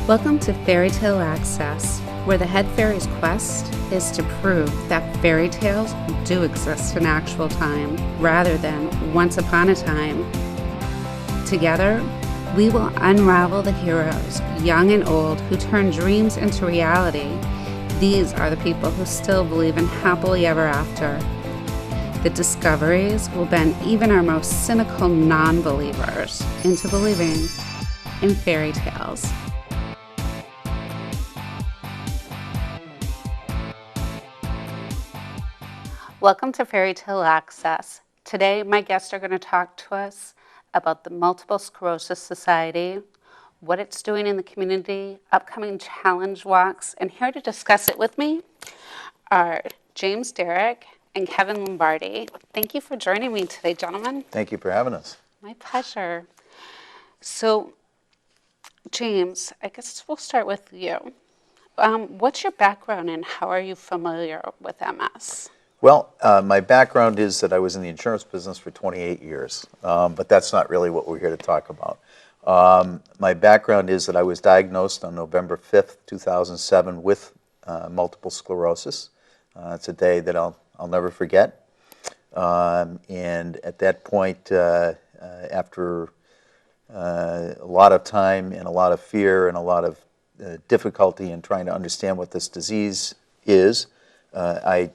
Welcome to Fairy Tale Access, where the head fairy's quest is to prove that fairy tales do exist in actual time, rather than once upon a time. Together, we will unravel the heroes, young and old, who turn dreams into reality. These are the people who still believe in happily ever after. The discoveries will bend even our most cynical non-believers into believing in fairy tales. Welcome to Fairy Tale Access. Today, my guests are going to talk to us about the Multiple Sclerosis Society, what it's doing in the community, upcoming challenge walks, and here to discuss it with me are James Derrick and Kevin Lombardi. Thank you for joining me today, gentlemen. Thank you for having us. My pleasure. So, James, I guess we'll start with you. What's your background and how are you familiar with MS? Well, my background is that I was in the insurance business for 28 years, but that's not really what we're here to talk about. My background is that I was diagnosed on November 5th, 2007 with multiple sclerosis. It's a day that I'll never forget. And at that point, after a lot of time and a lot of fear and a lot of difficulty in trying to understand what this disease is, I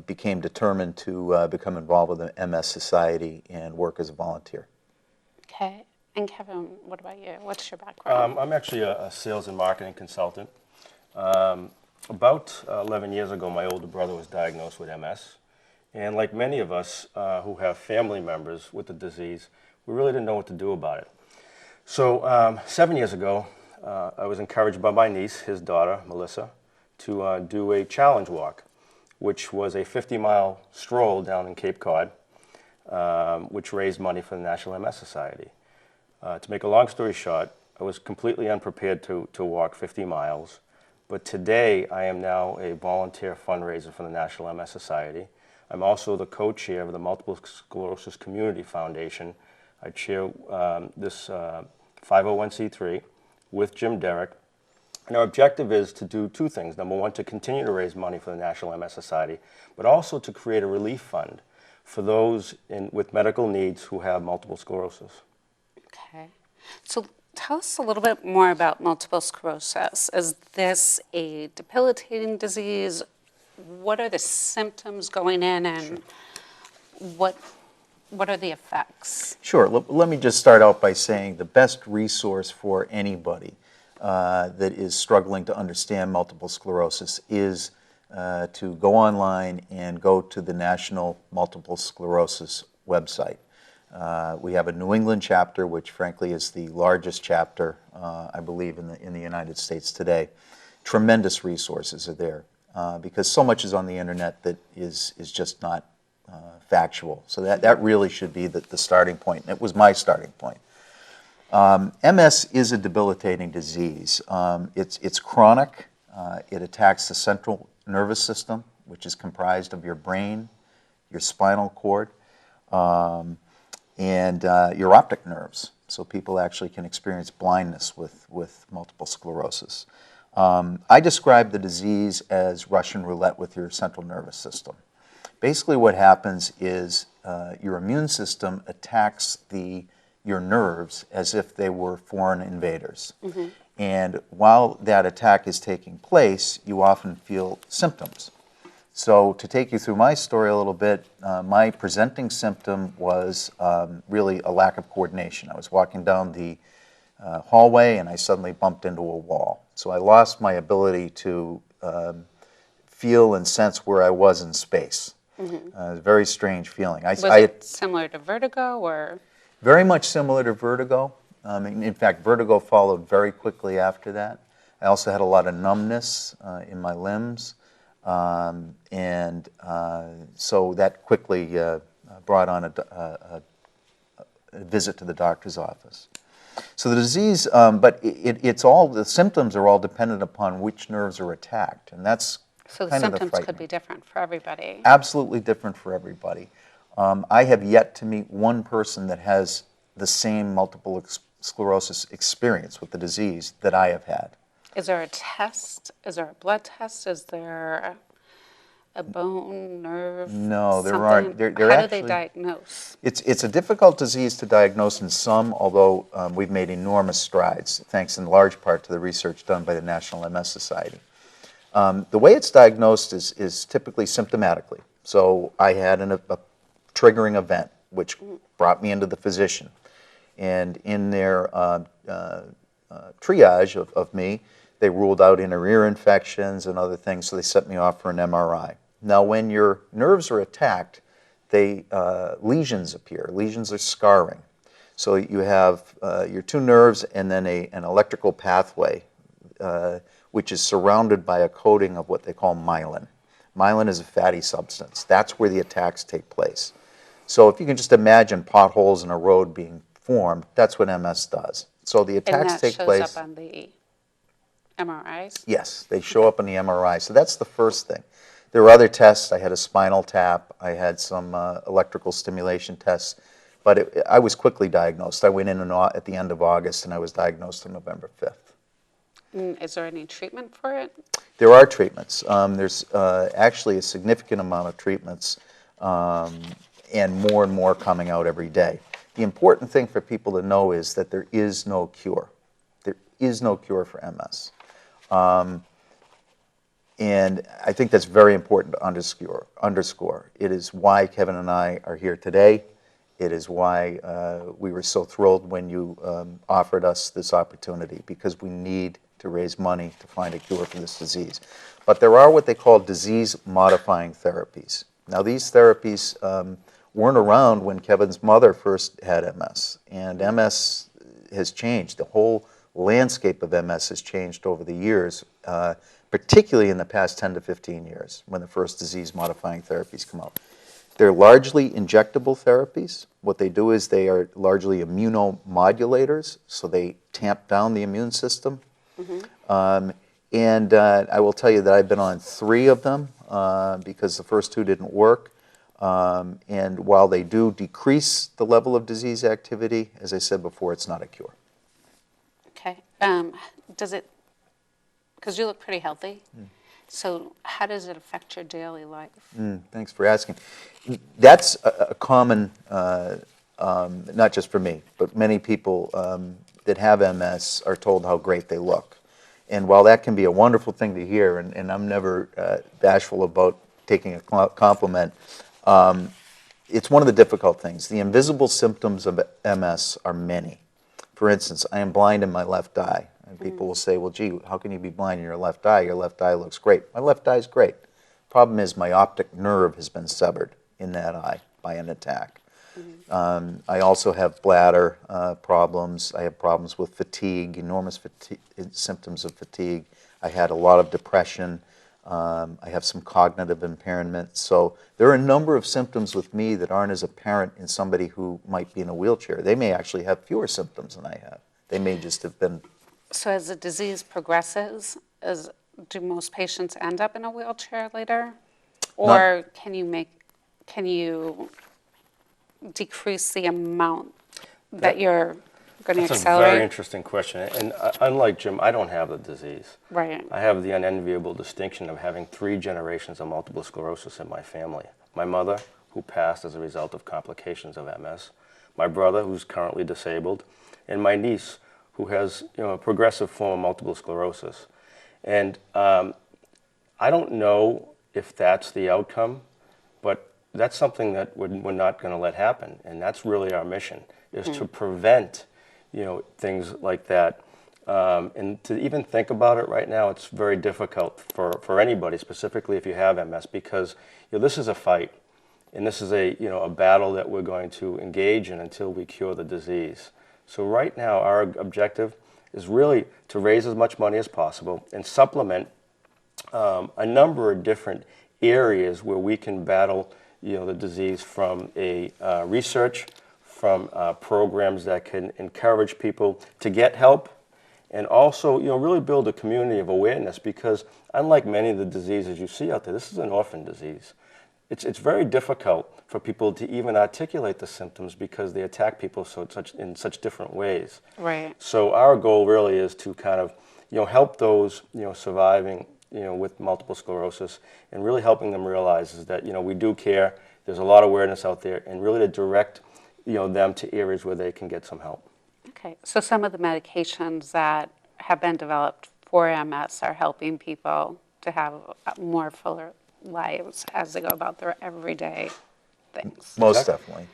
became determined to become involved with the MS Society and work as a volunteer. Okay. And Kevin, what about you? What's your background? I'm actually a sales and marketing consultant. About 11 years ago, my older brother was diagnosed with MS. And like many of us who have family members with the disease, we really didn't know what to do about it. So 7 years ago, I was encouraged by my niece, his daughter, Melissa, to do a challenge walk, which was a 50-mile stroll down in Cape Cod, which raised money for the National MS Society. To make a long story short, I was completely unprepared to walk 50 miles, but today I am now a volunteer fundraiser for the National MS Society. I'm also the co-chair of the Multiple Sclerosis Community Foundation. I chair this 501c3 with Jim Derrick. And our objective is to do two things. Number one, to continue to raise money for the National MS Society, but also to create a relief fund for those with medical needs who have multiple sclerosis. Okay. So tell us a little bit more about multiple sclerosis. Is this a debilitating disease? What are the symptoms going in and what are the effects? Sure. Let me just start out by saying the best resource for anybody that is struggling to understand multiple sclerosis is to go online and go to the National Multiple Sclerosis website. We have a New England chapter, which frankly is the largest chapter, I believe, in the United States today. Tremendous resources are there because so much is on the internet that is just not factual. So that really should be the starting point. And it was my starting point. MS is a debilitating disease. It's chronic. It attacks the central nervous system, which is comprised of your brain, your spinal cord, and your optic nerves. So people actually can experience blindness with multiple sclerosis. I describe the disease as Russian roulette with your central nervous system. Basically what happens is your immune system attacks your nerves as if they were foreign invaders. Mm-hmm. And while that attack is taking place, you often feel symptoms. So to take you through my story a little bit, my presenting symptom was really a lack of coordination. I was walking down the hallway and I suddenly bumped into a wall. So I lost my ability to feel and sense where I was in space. Mm-hmm. It was a very strange feeling. Was it similar to vertigo or? Very much similar to vertigo. In fact, vertigo followed very quickly after that. I also had a lot of numbness in my limbs, and so that quickly brought on a visit to the doctor's office. So the disease, but it's all, the symptoms are all dependent upon which nerves are attacked, and that's so the symptoms could be different for everybody. Absolutely different for everybody. I have yet to meet one person that has the same multiple sclerosis experience with the disease that I have had. Is there a test? Is there a blood test? Is there a bone, nerve, No, there something? aren't. They're How do they actually, diagnose? it's a difficult disease to diagnose in some, although we've made enormous strides, thanks in large part to the research done by the National MS Society. The way it's diagnosed is typically symptomatically. So I had a triggering event, which brought me into the physician. And in their triage of me, they ruled out inner ear infections and other things, so they set me off for an MRI. Now, when your nerves are attacked, lesions appear. Lesions are scarring. So you have your two nerves and then an electrical pathway, which is surrounded by a coating of what they call myelin. Myelin is a fatty substance. That's where the attacks take place. So if you can just imagine potholes in a road being formed, that's what MS does. So the And attacks that take shows place. up on the MRIs? Yes, they show up on the MRI. So that's the first thing. There were other tests. I had a spinal tap. I had some electrical stimulation tests. But I was quickly diagnosed. I went in at the end of August, and I was diagnosed on November 5th. Is there any treatment for it? There are treatments. There's actually a significant amount of treatments, and more coming out every day. The important thing for people to know is that there is no cure. There is no cure for MS. And I think that's very important to underscore. It is why Kevin and I are here today. It is why we were so thrilled when you offered us this opportunity, because we need to raise money to find a cure for this disease. But there are what they call disease-modifying therapies. Now, these therapies weren't around when Kevin's mother first had MS, and MS has changed. The whole landscape of MS has changed over the years, particularly in the past 10 to 15 years, when the first disease-modifying therapies come out. They're largely injectable therapies. What they do is they are largely immunomodulators, so they tamp down the immune system. And I will tell you that I've been on 3 of them because the first 2 didn't work. And while they do decrease the level of disease activity, as I said before, it's not a cure. Okay. Does it, because you look pretty healthy, so how does it affect your daily life? Thanks for asking. That's a common, not just for me, but many people that have MS are told how great they look. And while that can be a wonderful thing to hear, and I'm never bashful about taking a compliment, it's one of the difficult things. The invisible symptoms of MS are many. For instance, I am blind in my left eye. And people will say, well, gee, how can you be blind in your left eye? Your left eye looks great. My left eye is great. Problem is my optic nerve has been severed in that eye by an attack. I also have bladder problems. I have problems with fatigue, enormous symptoms of fatigue. I had a lot of depression. I have some cognitive impairment. So there are a number of symptoms with me that aren't as apparent in somebody who might be in a wheelchair. They may actually have fewer symptoms than I have. They may just have been. So as the disease progresses, do most patients end up in a wheelchair later? Or can you decrease the amount that you're going to That's a accelerate? very interesting question. And unlike Jim, I don't have the disease. Right. I have the unenviable distinction of having 3 generations of multiple sclerosis in my family. My mother, who passed as a result of complications of MS, my brother, who's currently disabled, and my niece, who has a progressive form of multiple sclerosis. And I don't know if that's the outcome, but that's something that we're not going to let happen. And that's really our mission, is to prevent things like that. And to even think about it right now, it's very difficult for anybody, specifically if you have MS, because this is a fight. And this is a battle that we're going to engage in until we cure the disease. So right now, our objective is really to raise as much money as possible and supplement a number of different areas where we can battle the disease, from a research, from programs that can encourage people to get help, and also really build a community of awareness, because unlike many of the diseases you see out there, this is an orphan disease. It's very difficult for people to even articulate the symptoms because they attack people in such different ways. Right. So our goal really is to kind of help those, surviving, with multiple sclerosis, and really helping them realize is that, we do care. There's a lot of awareness out there, and really to direct, them to areas where they can get some help. Okay, so some of the medications that have been developed for MS are helping people to have more fuller lives as they go about their everyday things. Most Exactly. definitely.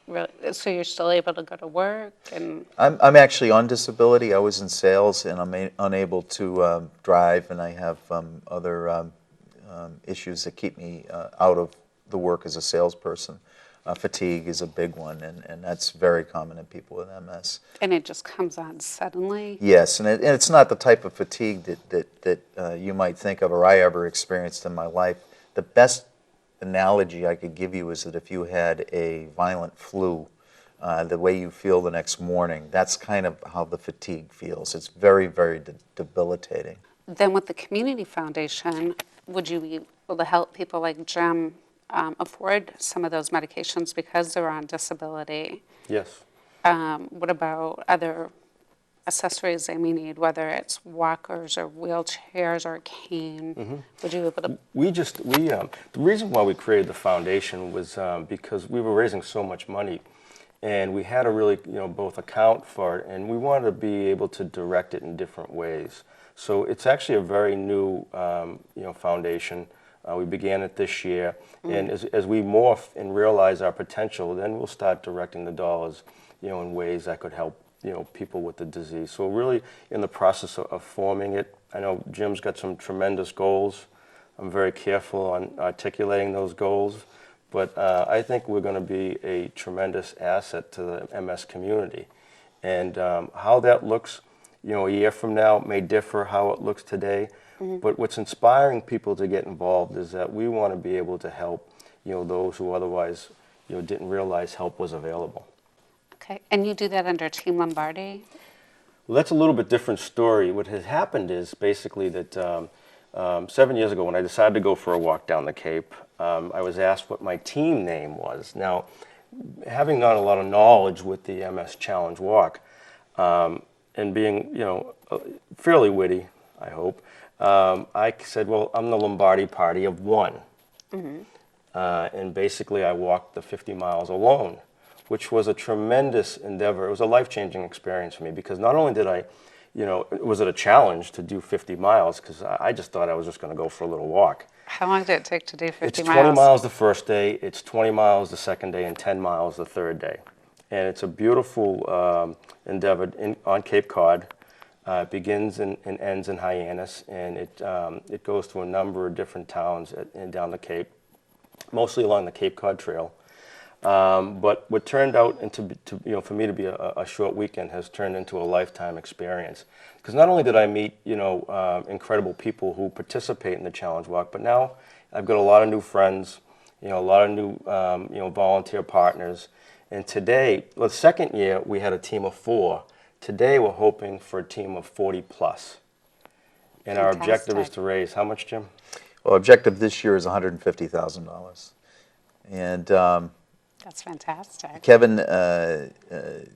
Really, so you're still able to go to work and I'm actually on disability. I was in sales, and I'm unable to drive, and I have other issues that keep me out of the work as a salesperson. Fatigue is a big one, and that's very common in people with MS. and it just comes on suddenly. Yes, and it's not the type of fatigue that you might think of or I ever experienced in my life. The best analogy I could give you is that if you had a violent flu, the way you feel the next morning, that's kind of how the fatigue feels. It's very, very debilitating. Then with the community foundation, would you be able to help people like Jim afford some of those medications because they're on disability? Yes. What about other accessories they may need, whether it's walkers or wheelchairs or a cane? Would you be able to? The reason why we created the foundation was because we were raising so much money, and we had to really, both account for it, and we wanted to be able to direct it in different ways. So it's actually a very new, foundation. We began it this year, and as we morph and realize our potential, then we'll start directing the dollars, in ways that could help, people with the disease. So we're really in the process of forming it. I know Jim's got some tremendous goals. I'm very careful on articulating those goals, but I think we're going to be a tremendous asset to the MS community. And how that looks, a year from now may differ how it looks today. But what's inspiring people to get involved is that we want to be able to help, those who otherwise, didn't realize help was available. Okay, and you do that under Team Lombardi? Well, that's a little bit different story. What has happened is basically that 7 years ago when I decided to go for a walk down the Cape, I was asked what my team name was. Now, having not a lot of knowledge with the MS Challenge Walk, and being, fairly witty, I hope, I said, well, I'm the Lombardi Party of One. And basically I walked the 50 miles alone, which was a tremendous endeavor. It was a life-changing experience for me because not only did I, was it a challenge to do 50 miles because I just thought I was just going to go for a little walk. How long did it take to do 50 It's miles? 20 miles the first day, it's 20 miles the second day, and 10 miles the third day. And it's a beautiful endeavor on Cape Cod. It begins and ends in Hyannis, and it goes to a number of different towns down the Cape, mostly along the Cape Cod Trail. But what turned out for me to be a short weekend has turned into a lifetime experience. Because not only did I meet, incredible people who participate in the Challenge Walk, but now I've got a lot of new friends, a lot of new, volunteer partners. And today, the second year, we had a team of 4. Today, we're hoping for a team of 40 plus. And our objective is to raise how much, Jim? Well, objective this year is $150,000. And That's fantastic. Kevin, the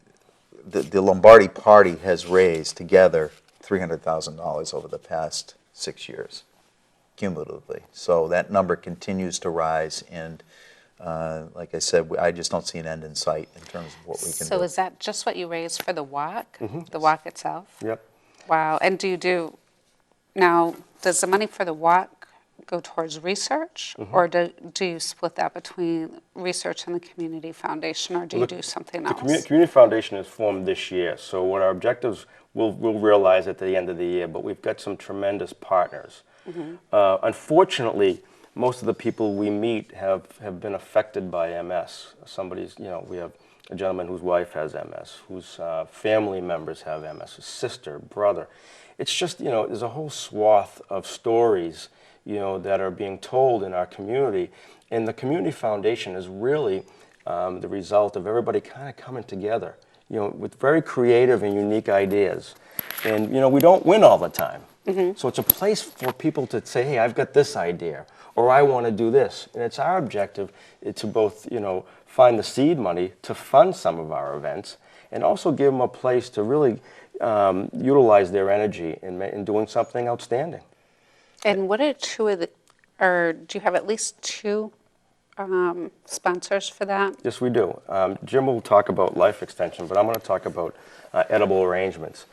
Lombardi Party has raised together $300,000 over the past 6 years, cumulatively. So that number continues to rise, and like I said, I just don't see an end in sight in terms of what we can do. So is that just what you raised for the walk? The walk itself? Yep. Wow. And now, does the money for the walk go towards research? Or do you split that between research and the community foundation, or do you do something else? The community foundation is formed this year, so what our objectives we'll realize at the end of the year, but we've got some tremendous partners. Unfortunately, most of the people we meet have been affected by MS. We have a gentleman whose wife has MS, whose family members have MS, his sister, brother. It's just, there's a whole swath of stories, that are being told in our community. And the community foundation is really the result of everybody kind of coming together, with very creative and unique ideas. And, we don't win all the time. So it's a place for people to say, hey, I've got this idea, or I want to do this. And it's our objective to both, find the seed money to fund some of our events, and also give them a place to really utilize their energy in doing something outstanding. And what are two of the, or do you have at least two sponsors for that? Yes, we do. Jim will talk about life extension, but I'm going to talk about edible arrangements.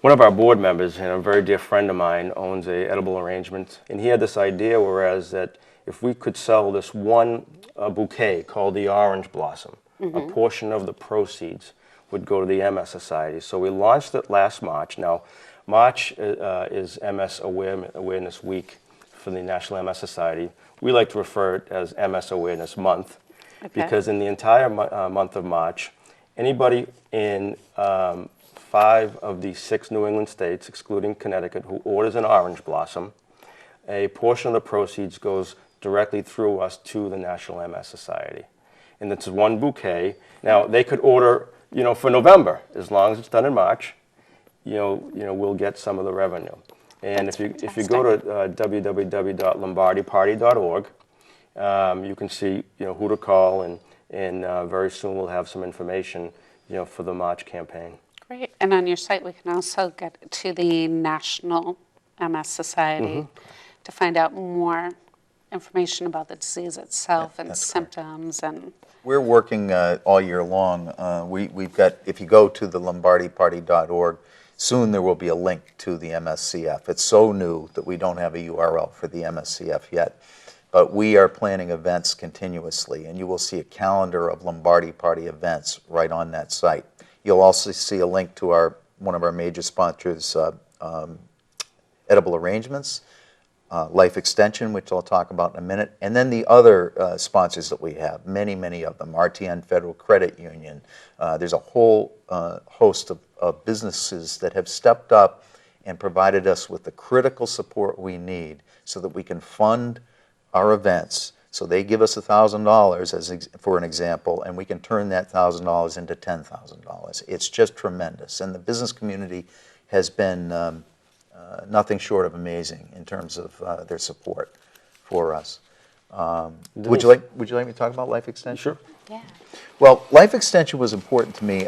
One of our board members and a very dear friend of mine owns a edible arrangement, and he had this idea, whereas that if we could sell this one bouquet called the Orange Blossom, a portion of the proceeds would go to the MS Society. So we launched it last March. Now, March is MS Awareness Week for the National MS Society. We like to refer it as MS Awareness Month, because in the entire month of March, anybody in 5 of the 6 New England states, excluding Connecticut, who orders an orange blossom, a portion of the proceeds goes directly through us to the National MS Society. And it's one bouquet. Now, they could order, for November, as long as it's done in March, we'll get some of the revenue. And if you go to www.lombardiparty.org, you can see who to call, and very soon we'll have some information for the March campaign. Great. And on your site, we can also get to the National MS Society to find out more information about the disease itself and symptoms. And we're working all year long. We've got, if you go to the lombardiparty.org, soon there will be a link to the MSCF. It's so new that we don't have a URL for the MSCF yet. But we are planning events continuously, and you will see a calendar of Lombardi Party events right on that site. You'll also see a link to one of our major sponsors, Edible Arrangements, Life Extension, which I'll talk about in a minute, and then the other sponsors that we have, many, many of them, RTN Federal Credit Union. There's a whole host of businesses that have stepped up and provided us with the critical support we need so that we can fund our events. So they give us $1,000 for an example, and we can turn that $1,000 into $10,000. It's just tremendous, and the business community has been nothing short of amazing in terms of their support for us. Would you like me to talk about life extension? Sure. yeah. Well, life extension was important to me.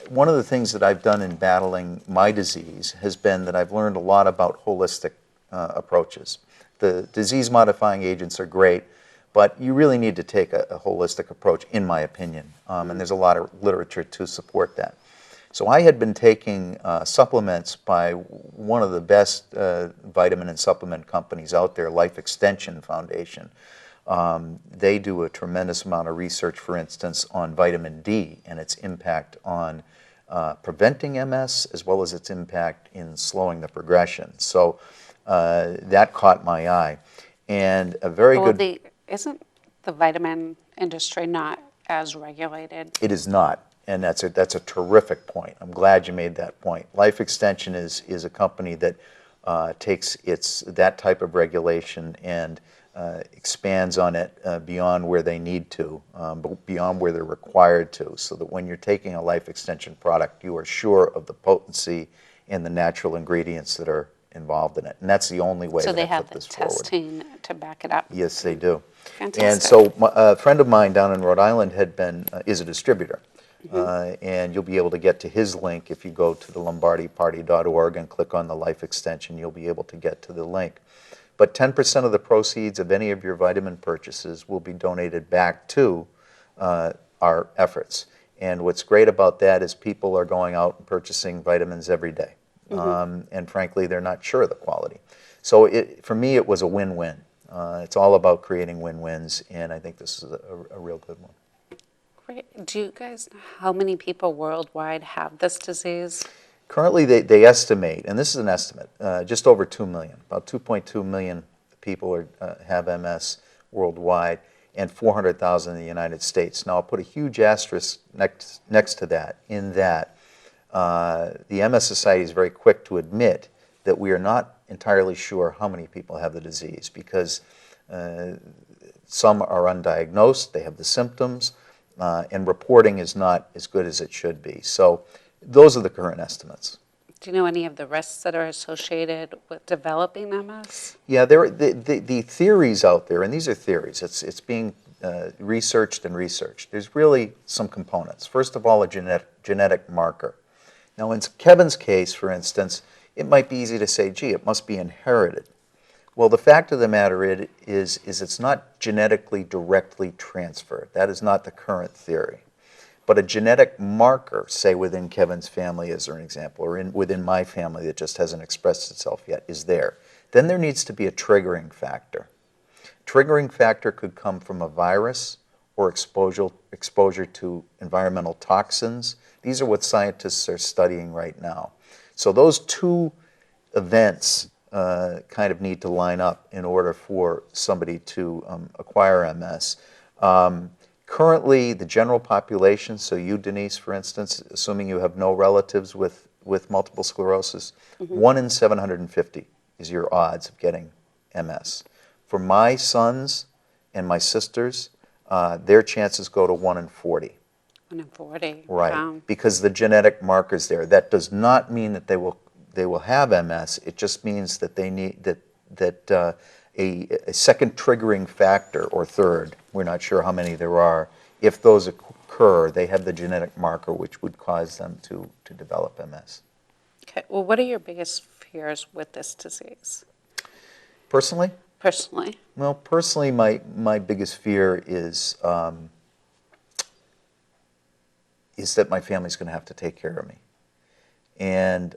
One of the things that I've done in battling my disease has been that I've learned a lot about holistic approaches. The disease-modifying agents are great, but you really need to take a holistic approach, in my opinion, and there's a lot of literature to support that. So I had been taking supplements by one of the best vitamin and supplement companies out there, Life Extension Foundation. They do a tremendous amount of research, for instance, on vitamin D and its impact on preventing MS, as well as its impact in slowing the progression. So that caught my eye. And a very good... Isn't the vitamin industry not as regulated? It is not. And that's a terrific point. I'm glad you made that point. Life Extension is a company that takes that type of regulation and expands on it beyond where they need to, but beyond where they're required to, so that when you're taking a Life Extension product, you are sure of the potency and the natural ingredients that are involved in it. And that's the only way that I put this forward. So they have the testing to back it up? Yes, they do. Fantastic. And so a friend of mine down in Rhode Island is a distributor. And you'll be able to get to his link if you go to the lombardiparty.org and click on the Life Extension. You'll be able to get to the link. But 10% of the proceeds of any of your vitamin purchases will be donated back to our efforts. And what's great about that is people are going out and purchasing vitamins every day. And frankly, they're not sure of the quality. So for me, it was a win-win. It's all about creating win-wins, and I think this is a real good one. Great. Do you guys know how many people worldwide have this disease? Currently, they estimate, and this is an estimate, just over 2 million. About 2.2 million people have MS worldwide, and 400,000 in the United States. Now, I'll put a huge asterisk next to that, in that the MS Society is very quick to admit that we are not entirely sure how many people have the disease, because some are undiagnosed, they have the symptoms, and reporting is not as good as it should be. So those are the current estimates. Do you know any of the risks that are associated with developing MS? Yeah, the theories out there, and these are theories, it's being researched and researched. There's really some components. First of all, a genetic marker. Now, in Kevin's case, for instance, it might be easy to say, gee, it must be inherited. Well, the fact of the matter is it's not genetically directly transferred. That is not the current theory. But a genetic marker, say within Kevin's family as an example, or within my family that just hasn't expressed itself yet, is there. Then there needs to be a triggering factor. Triggering factor could come from a virus or exposure to environmental toxins. These are what scientists are studying right now. So those two events kind of need to line up in order for somebody to acquire MS. Currently, the general population, so you, Denise, for instance, assuming you have no relatives with multiple sclerosis, 1 in 750 is your odds of getting MS. For my sons and my sisters, their chances go to 1 in 40. 1 in 40. Right, Wow. because the genetic marker's there. That does not mean that they will have MS. It just means that they need a second triggering factor, or third, we're not sure how many there are. If those occur, they have the genetic marker which would cause them to develop MS. Okay. Well, what are your biggest fears with this disease? Personally? Personally. Well, personally, my biggest fear is that my family's going to have to take care of me. And,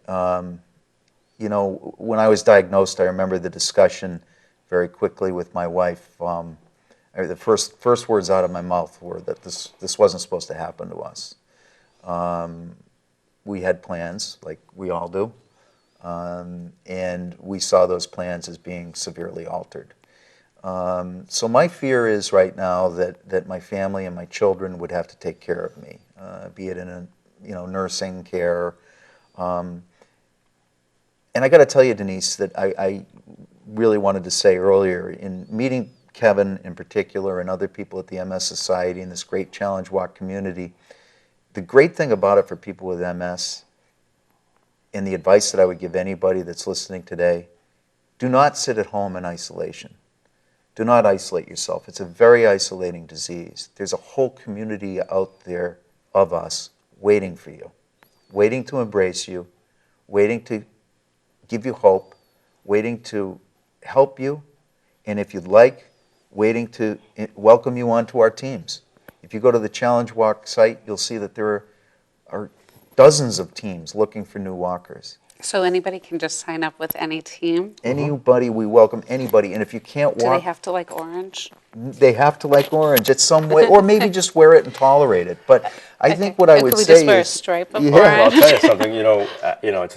you know, when I was diagnosed, I remember the discussion very quickly with my wife. The first words out of my mouth were that this wasn't supposed to happen to us. We had plans, like we all do, and we saw those plans as being severely altered. So my fear is right now that my family and my children would have to take care of me, be it in a nursing care. And I got to tell you, Denise, that I really wanted to say earlier, in meeting Kevin in particular and other people at the MS Society and this great Challenge Walk community, the great thing about it for people with MS, and the advice that I would give anybody that's listening today, do not sit at home in isolation. Do not isolate yourself. It's a very isolating disease. There's a whole community out there of us waiting for you, waiting to embrace you, waiting to give you hope, waiting to help you, and if you'd like, waiting to welcome you onto our teams. If you go to the Challenge Walk site, you'll see that there are dozens of teams looking for new walkers. So anybody can just sign up with any team? Anybody, we welcome anybody. And if you can't walk... Do they have to like orange? They have to like orange at some way, or maybe just wear it and tolerate it. But I think what I would Could we say just wear a is... stripe of Well, I'll orange? tell you something.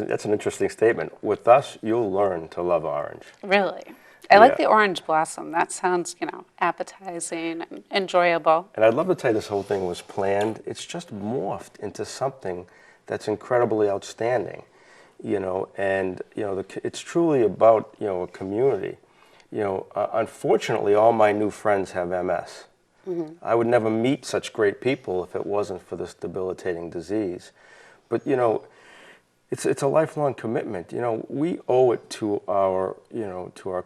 That's an interesting statement. With us, you'll learn to love orange. Really? I like Yeah. the orange blossom. That sounds, appetizing and enjoyable. And I'd love to tell you this whole thing was planned. It's just morphed into something that's incredibly outstanding, and it's truly about a community. Unfortunately, all my new friends have MS. I would never meet such great people if it wasn't for this debilitating disease. But it's a lifelong commitment. We owe it to our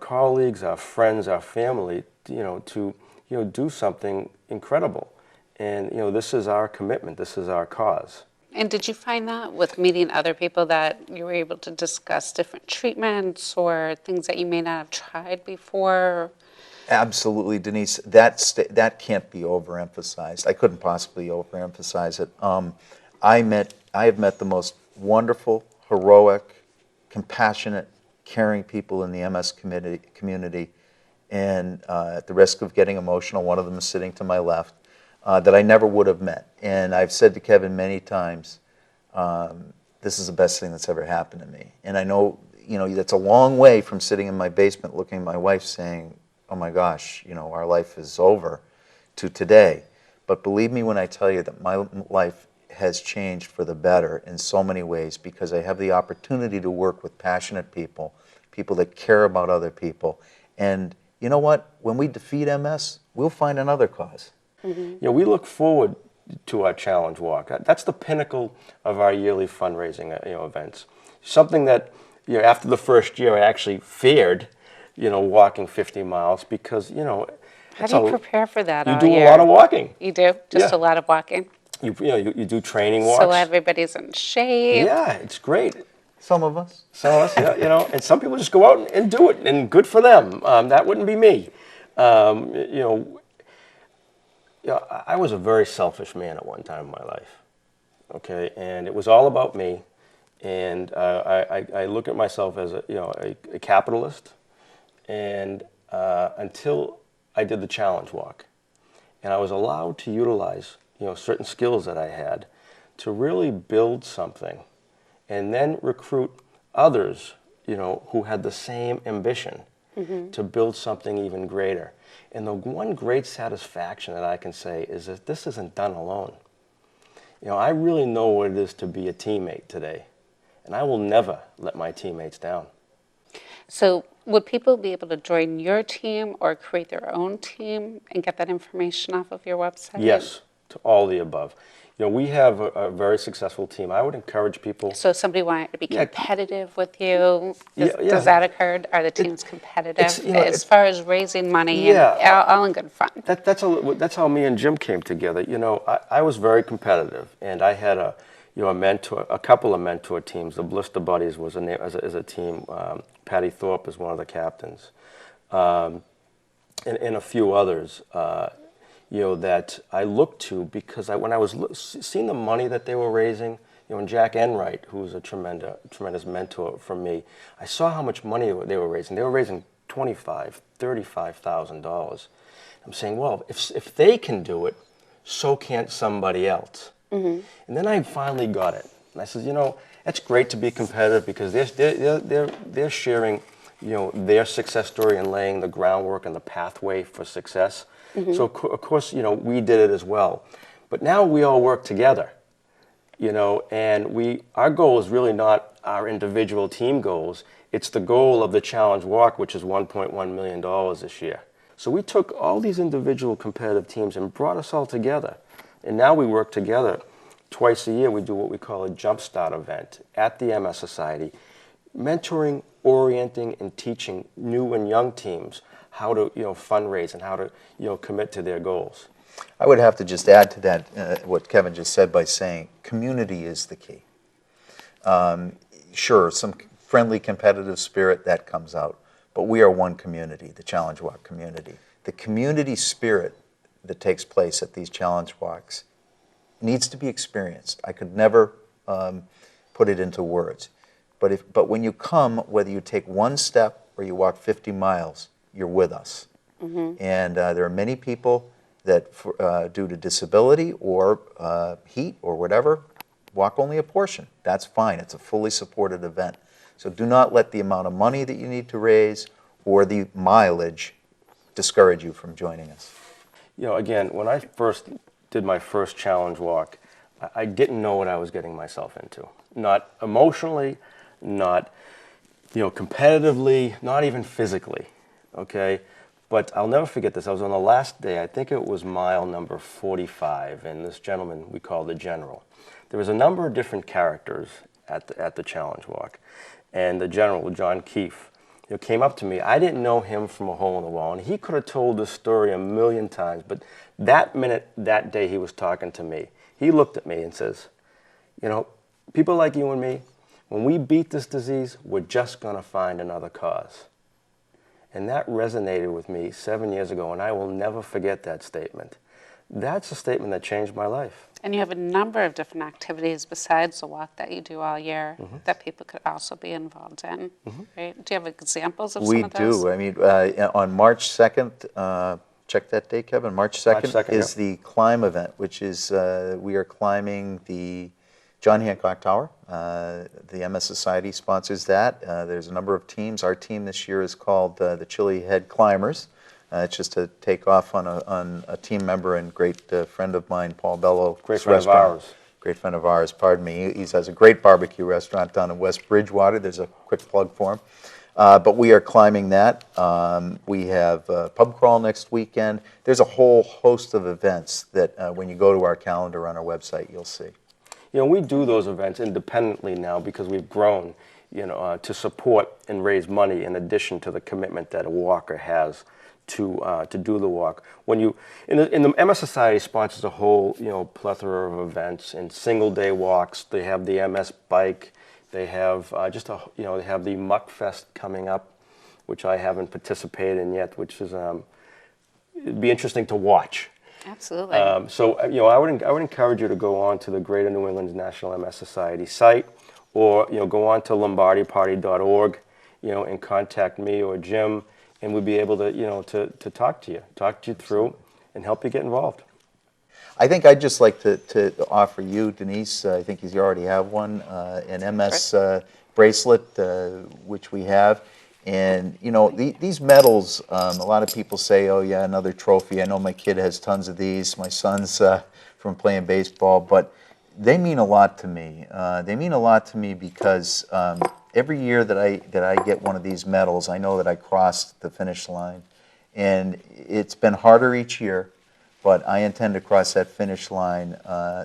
colleagues, our friends, our family, to do something incredible. And this is our commitment. This is our cause. And did you find that with meeting other people that you were able to discuss different treatments or things that you may not have tried before? Absolutely, Denise. That can't be overemphasized. I couldn't possibly overemphasize it. I have met the most wonderful, heroic, compassionate, caring people in the MS community. And at the risk of getting emotional, one of them is sitting to my left, that I never would have met. And I've said to Kevin many times, this is the best thing that's ever happened to me. And I know, that's a long way from sitting in my basement looking at my wife saying, oh my gosh, our life is over, to today. But believe me when I tell you that my life has changed for the better in so many ways, because I have the opportunity to work with passionate people, people that care about other people. And you know what? When we defeat MS, we'll find another cause. We look forward to our Challenge Walk. That's the pinnacle of our yearly fundraising events. Something that after the first year I actually feared, walking 50 miles because How do you prepare for that you all do year? a lot of walking. You do? Just Yeah. a lot of walking? You do training walks. So everybody's in shape. Yeah, it's great. Some of us. Some of us, yeah, and some people just go out and do it, and good for them. That wouldn't be me. I was a very selfish man at one time in my life. Okay, and it was all about me, and I look at myself as a capitalist, and until I did the challenge walk, and I was allowed to utilize certain skills that I had to really build something, and then recruit others who had the same ambition to build something even greater. And the one great satisfaction that I can say is that this isn't done alone. I really know what it is to be a teammate today, and I will never let my teammates down. So would people be able to join your team or create their own team and get that information off of your website? Yes, to all the above. We have a very successful team. I would encourage people. So if somebody wanted to be Yeah. competitive with you, Yeah. does that occur? Are the teams competitive as far as raising money and all in good fun? That's how me and Jim came together. I was very competitive, and I had a mentor, a couple of mentor teams. The Blister Buddies was as a team. Patty Thorpe is one of the captains, and a few others. That I looked to because when I was seeing the money that they were raising, and Jack Enright, who's a tremendous mentor for me, I saw how much money they were raising. They were raising $25,000, $35,000. I'm saying, well, if they can do it, so can't somebody else. And then I finally got it. And I said, that's great to be competitive because they're sharing, their success story and laying the groundwork and the pathway for success. So of course, we did it as well. But now we all work together, and our goal is really not our individual team goals. It's the goal of the Challenge Walk, which is $1.1 million this year. So we took all these individual competitive teams and brought us all together. And now we work together. Twice a year, we do what we call a Jumpstart event at the MS Society, mentoring, orienting, and teaching new and young teams how to fundraise and how to commit to their goals. I would have to just add to that what Kevin just said by saying community is the key. Sure, some friendly competitive spirit that comes out, but we are one community, the Challenge Walk community. The community spirit that takes place at these Challenge Walks needs to be experienced. I could never put it into words, but when you come, whether you take one step or you walk 50 miles, you're with us. And there are many people that, due to disability or heat or whatever, walk only a portion. That's fine. It's a fully supported event. So do not let the amount of money that you need to raise or the mileage discourage you from joining us. Again, when I first did my first challenge walk, I didn't know what I was getting myself into. Not emotionally, not competitively, not even physically. Okay, but I'll never forget this. I was on the last day. I think it was mile number 45, and this gentleman we call the General. There was a number of different characters at the challenge walk, and the General, John Keefe, came up to me. I didn't know him from a hole in the wall, and he could have told this story a million times, but that minute, that day he was talking to me, he looked at me and says, people like you and me, when we beat this disease, we're just going to find another cause. And that resonated with me 7 years ago, and I will never forget that statement. That's a statement that changed my life. And you have a number of different activities besides the walk that you do all year that people could also be involved in, right? Do you have examples of some of those? We do. I mean, on March 2nd, check that date, Kevin. March 2nd is the climb event, which is we are climbing the John Hancock Tower. The MS Society sponsors that. There's a number of teams. Our team this year is called the Chili Head Climbers. It's just to take off on a team member and great friend of mine, Paul Bello. Great friend of ours. Great friend of ours, pardon me. He has a great barbecue restaurant down in West Bridgewater. There's a quick plug for him. But we are climbing that. We have pub crawl next weekend. There's a whole host of events that when you go to our calendar on our website, you'll see. We do those events independently now because we've grown, to support and raise money in addition to the commitment that a walker has to do the walk. When you in the MS Society sponsors a whole plethora of events and single day walks. They have the MS bike. They have they have the Muck Fest coming up, which I haven't participated in yet, which is it'd be interesting to watch. Absolutely. So I would encourage you to go on to the Greater New England National MS Society site, or go on to lombardiparty.org, and contact me or Jim, and we'll be able to to talk you through, and help you get involved. I think I'd just like to offer you, Denise, I think you already have one, an MS bracelet, which we have. And, these medals, a lot of people say, oh, yeah, another trophy. I know my kid has tons of these. My son's from playing baseball. But they mean a lot to me. They mean a lot to me because every year that I get one of these medals, I know that I crossed the finish line. And it's been harder each year, but I intend to cross that finish line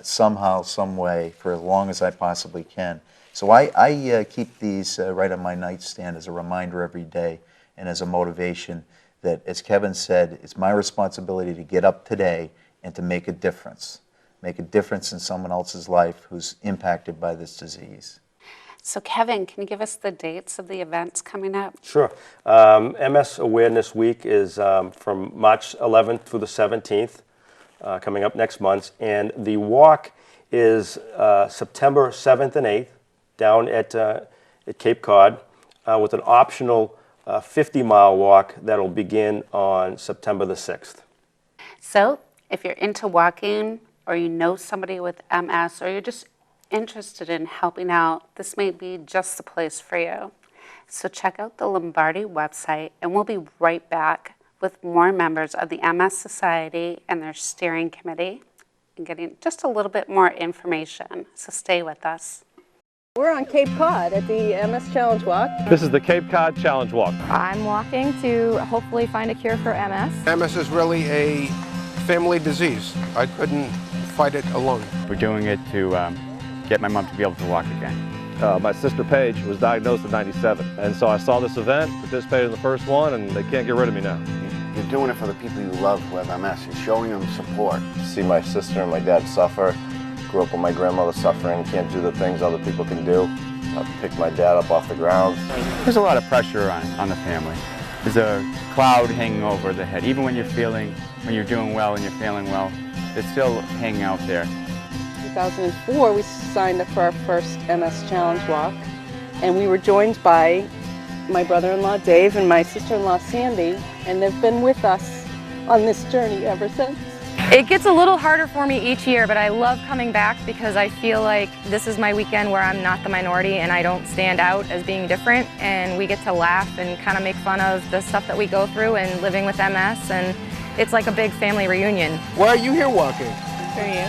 somehow, some way, for as long as I possibly can. So I keep these right on my nightstand as a reminder every day and as a motivation that, as Kevin said, it's my responsibility to get up today and to make a difference in someone else's life who's impacted by this disease. So Kevin, can you give us the dates of the events coming up? Sure. MS Awareness Week is from March 11th through the 17th, coming up next month. And the walk is September 7th and 8th down at Cape Cod with an optional 50-mile walk that'll begin on September the 6th. So if you're into walking, or you know somebody with MS, or you're just interested in helping out, this may be just the place for you. So check out the Lombardi website, and we'll be right back with more members of the MS Society and their steering committee, and getting just a little bit more information. So stay with us. We're on Cape Cod at the MS Challenge Walk. This is the Cape Cod Challenge Walk. I'm walking to hopefully find a cure for MS. MS is really a family disease. I couldn't fight it alone. We're doing it to get my mom to be able to walk again. My sister Paige was diagnosed in '97, and so I saw this event, participated in the first one, and they can't get rid of me now. You're doing it for the people you love who have MS. You're showing them support. See my sister and my dad suffer. Grew up with my grandmother suffering, can't do the things other people can do. I picked my dad up off the ground. There's a lot of pressure on the family. There's a cloud hanging over the head. Even when you're doing well and you're feeling well, it's still hanging out there. 2004, we signed up for our first MS Challenge Walk, and we were joined by my brother-in-law Dave and my sister-in-law Sandy, and they've been with us on this journey ever since. It gets a little harder for me each year, but I love coming back because I feel like this is my weekend where I'm not the minority and I don't stand out as being different, and we get to laugh and kind of make fun of the stuff that we go through and living with MS, and it's like a big family reunion. Why are you here walking? For you.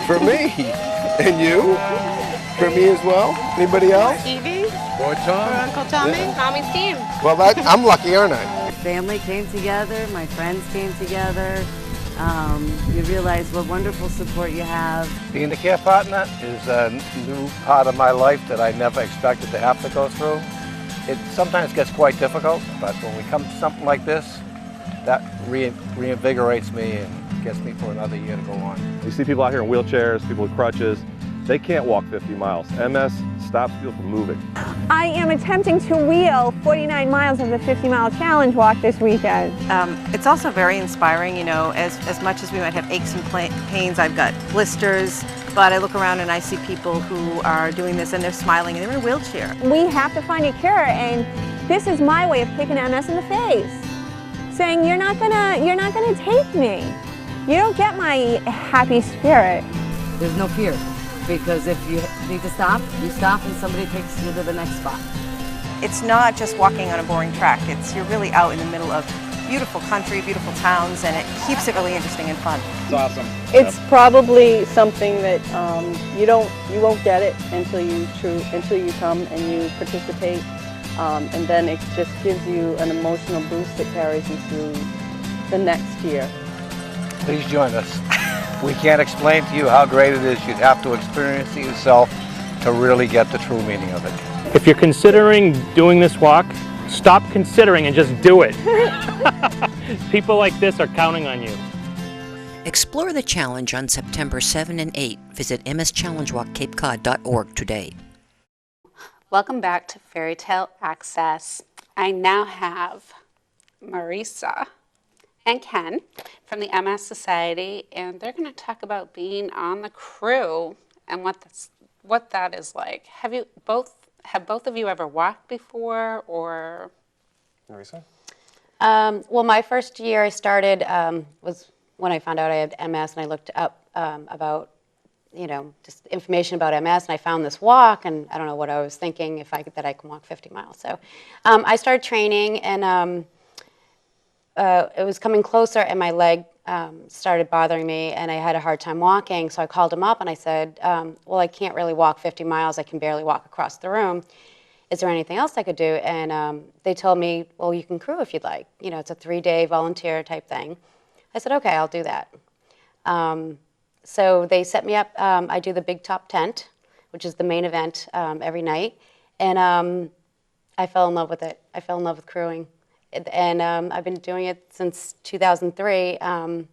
For me. And you? For me as well? Anybody else? Evie, Boy Tom? Uncle Tommy, Mommy's team. Well, I'm lucky, aren't I? Family came together, my friends came together. You realize what wonderful support you have. Being the care partner is a new part of my life that I never expected to have to go through. It sometimes gets quite difficult, but when we come to something like this, that reinvigorates me and gets me for another year to go on. You see people out here in wheelchairs, people with crutches. They can't walk 50 miles. MS stops people from moving. I am attempting to wheel 49 miles of the 50-mile challenge walk this weekend. It's also very inspiring, as much as we might have aches and pains, I've got blisters, but I look around and I see people who are doing this and they're smiling and they're in a wheelchair. We have to find a cure, and this is my way of kicking MS in the face, saying you're not gonna take me. You don't get my happy spirit. There's no fear, because if you need to stop, you stop and somebody takes you to the next spot. It's not just walking on a boring track. You're really out in the middle of beautiful country, beautiful towns, and it keeps it really interesting and fun. It's awesome. It's probably something that you won't get it until you come and you participate, and then it just gives you an emotional boost that carries you through the next year. Please join us. We can't explain to you how great it is. You'd have to experience it yourself to really get the true meaning of it. If you're considering doing this walk, stop considering and just do it. People like this are counting on you. Explore the challenge on September 7 and 8. Visit mschallengewalkcapecod.org today. Welcome back to Fairy Tale Access. I now have Marisa and Ken from the MS Society, and they're going to talk about being on the crew and what that is like. Have both of you ever walked before, or? Marisa? Well, my first year I started was when I found out I had MS, and I looked up about, just information about MS, and I found this walk, and I don't know what I was thinking that I can walk 50 miles. So I started training, and it was coming closer, and my leg started bothering me, and I had a hard time walking. So I called him up, and I said, well, I can't really walk 50 miles. I can barely walk across the room. Is there anything else I could do? And they told me, well, you can crew if you'd like. It's a 3-day volunteer type thing. I said, okay, I'll do that. So they set me up. I do the big top tent, which is the main event every night. And I fell in love with it. I fell in love with crewing. And I've been doing it since 2003. And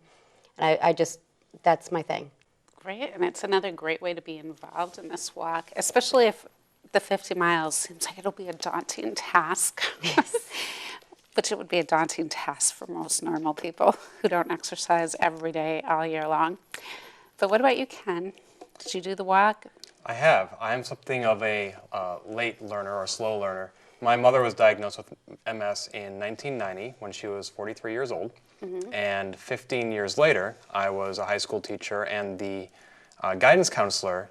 that's my thing. Great, and it's another great way to be involved in this walk, especially if the 50 miles seems like it'll be a daunting task. Yes. Which it would be a daunting task for most normal people who don't exercise every day all year long. But what about you, Ken? Did you do the walk? I have. I am something of a late learner or slow learner. My mother was diagnosed with MS in 1990 when she was 43 years old. Mm-hmm. And 15 years later, I was a high school teacher, and the guidance counselor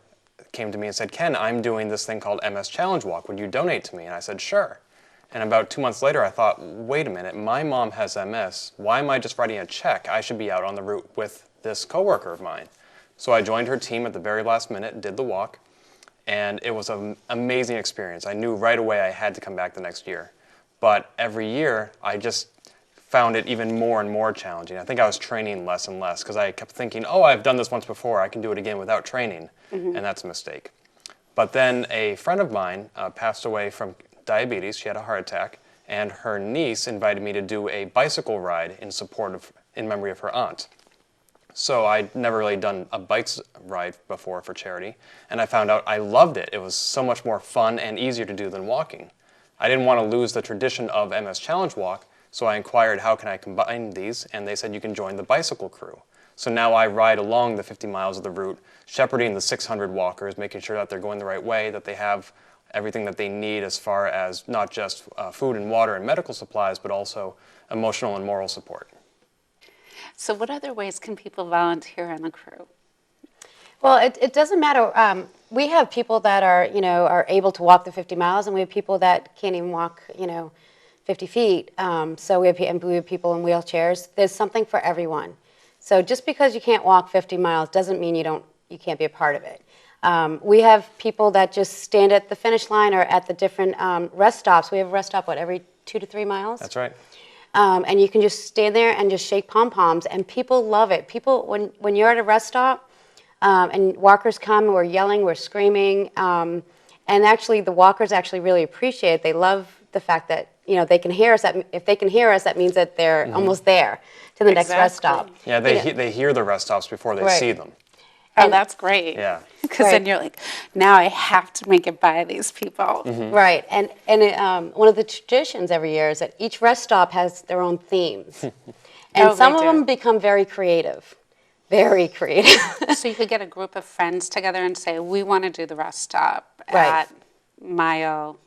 came to me and said, Ken, I'm doing this thing called MS Challenge Walk. Would you donate to me? And I said, sure. And about 2 months later, I thought, wait a minute, my mom has MS. Why am I just writing a check? I should be out on the route with this coworker of mine. So I joined her team at the very last minute, did the walk, and it was an amazing experience. I knew right away I had to come back the next year. But every year, I just found it even more and more challenging. I think I was training less and less because I kept thinking, oh, I've done this once before, I can do it again without training, and that's a mistake. But then a friend of mine passed away from diabetes. She had a heart attack, and her niece invited me to do a bicycle ride in memory of her aunt. So I'd never really done a bike ride before for charity, and I found out I loved it. It was so much more fun and easier to do than walking. I didn't want to lose the tradition of MS Challenge Walk, so I inquired how can I combine these, and they said you can join the bicycle crew. So now I ride along the 50 miles of the route, shepherding the 600 walkers, making sure that they're going the right way, that they have everything that they need as far as not just food and water and medical supplies, but also emotional and moral support. So what other ways can people volunteer on the crew? Well, it doesn't matter. We have people that are able to walk the 50 miles, and we have people that can't even walk, 50 feet. So we have people in wheelchairs. There's something for everyone. So just because you can't walk 50 miles doesn't mean you can't be a part of it. We have people that just stand at the finish line or at the different rest stops. We have a rest stop, every 2 to 3 miles? That's right. And you can just stand there and just shake pom-poms, and people love it. People, when you're at a rest stop and walkers come, we're yelling, we're screaming, and actually the walkers actually really appreciate it. They love the fact that they can hear us. If they can hear us, that means that they're almost there to the next rest stop. Yeah, they hear the rest stops before they see them. Oh, that's great. Yeah. Because then you're like, now I have to make it by these people. Mm-hmm. Right. And one of the traditions every year is that each rest stop has their own themes. And some of them become very creative. Very creative. So you could get a group of friends together and say, we want to do the rest stop at mile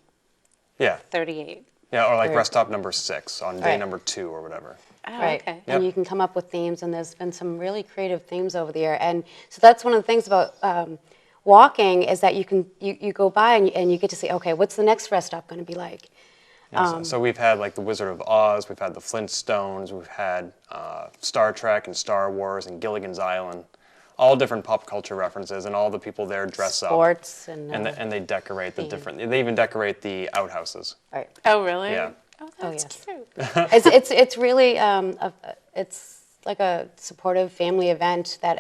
38. Yeah, or like rest stop number 6 on day number 2 or whatever. Oh, right. Okay. And you can come up with themes, and there's been some really creative themes over the year. And so that's one of the things about walking is that you go by and you get to see, okay, what's the next rest stop going to be like? Yeah, so we've had like the Wizard of Oz, we've had the Flintstones, we've had Star Trek and Star Wars and Gilligan's Island, all different pop culture references, and all the people there dress up. Sports and they decorate the different. They even decorate the outhouses. Right. Oh, really? Yeah. Oh, that's cute. It's really it's like a supportive family event that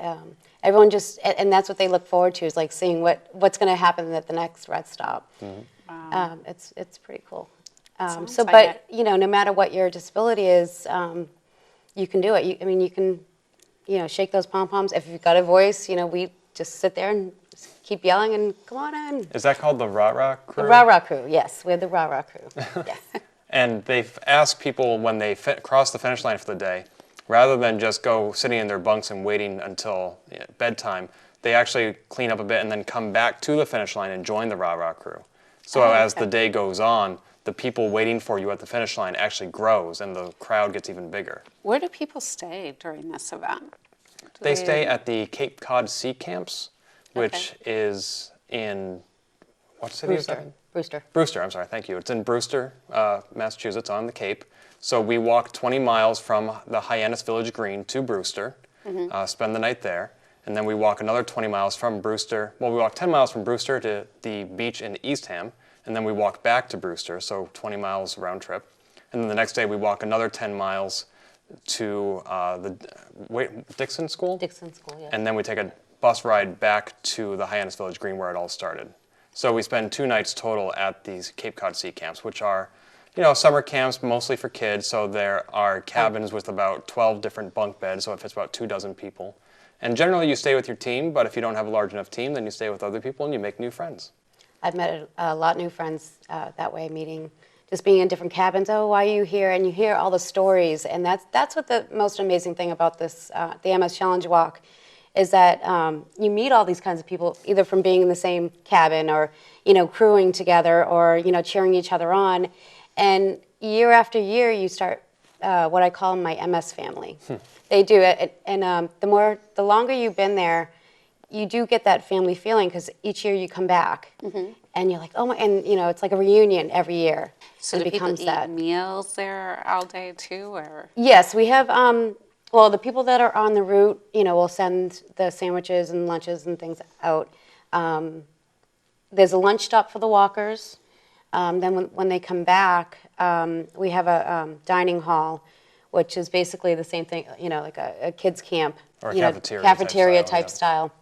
everyone and that's what they look forward to, is like seeing what's going to happen at the next rest stop. Mm-hmm. Wow. It's pretty cool. Sounds like no matter what your disability is, you can do it. I mean, you can, shake those pom-poms. If you've got a voice, we just sit there and just keep yelling and come on in. Is that called the Rah-Rah Crew? The Rah-Rah Crew, yes. We're the Rah-Rah Crew, yes. And they've asked people when they cross the finish line for the day, rather than just go sitting in their bunks and waiting until bedtime, they actually clean up a bit and then come back to the finish line and join the Rah-Rah Crew. So as the day goes on, the people waiting for you at the finish line actually grows and the crowd gets even bigger. Where do people stay during this event? They stay at the Cape Cod Sea Camps, which is in, what city is that? Brewster. Brewster, I'm sorry, thank you. It's in Brewster, Massachusetts, on the Cape. So we walk 20 miles from the Hyannis Village Green to Brewster, spend the night there, and then we walk another 20 miles from Brewster. Well, we walk 10 miles from Brewster to the beach in Eastham, and then we walk back to Brewster, so 20 miles round trip. And then the next day we walk another 10 miles to Dixon School? Dixon School, yes. And then we take a bus ride back to the Hyannis Village Green where it all started. So we spend 2 nights total at these Cape Cod Sea Camps, which are, summer camps mostly for kids. So there are cabins with about 12 different bunk beds, so it fits about 24 people. And generally you stay with your team, but if you don't have a large enough team, then you stay with other people and you make new friends. I've met a lot of new friends that way, just being in different cabins. Oh, why are you here? And you hear all the stories, and that's what the most amazing thing about this, the MS Challenge Walk, is that you meet all these kinds of people, either from being in the same cabin or, crewing together or, cheering each other on. And year after year, you start what I call my MS family. They do it, and the longer you've been there, you do get that family feeling because each year you come back and you're like, oh my, and it's like a reunion every year. So do people eat meals there all day too, or? Yes, we have, well, the people that are on the route, will send the sandwiches and lunches and things out. There's a lunch stop for the walkers. Then when they come back, we have a dining hall, which is basically the same thing, like a kids camp. Or a cafeteria type style.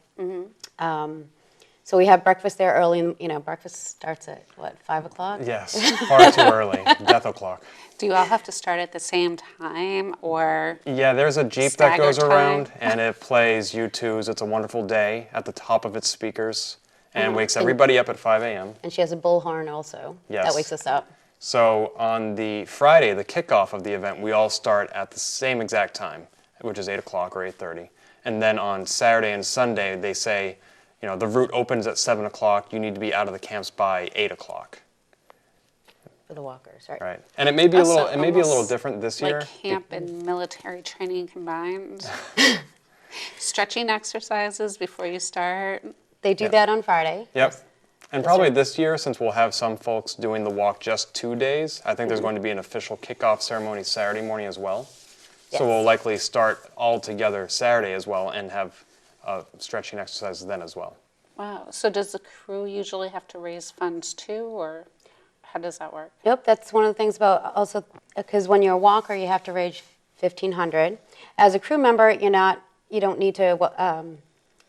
So we have breakfast there early, and breakfast starts at, 5 o'clock? Yes, far too early, death o'clock. Do you all have to start at the same time, or? Yeah, there's a Jeep that goes around, and it plays U2's It's a Wonderful Day at the top of its speakers, and wakes everybody up at 5 a.m. And she has a bullhorn also that wakes us up. So on the Friday, the kickoff of the event, we all start at the same exact time, which is 8 o'clock or 8:30. And then on Saturday and Sunday, they say, the route opens at 7 o'clock. You need to be out of the camps by 8 o'clock. For the walkers, right? Right. And it may be a little different this year. Like camp and military training combined. Stretching exercises before you start. They do that on Friday. Yep. And probably this year, since we'll have some folks doing the walk just 2 days, I think there's going to be an official kickoff ceremony Saturday morning as well. Yes. So we'll likely start all together Saturday as well and have stretching exercises then as well. Wow. So does the crew usually have to raise funds too, or how does that work? Yep, that's one of the things about also, because when you're a walker, you have to raise $1,500. As a crew member, you don't need to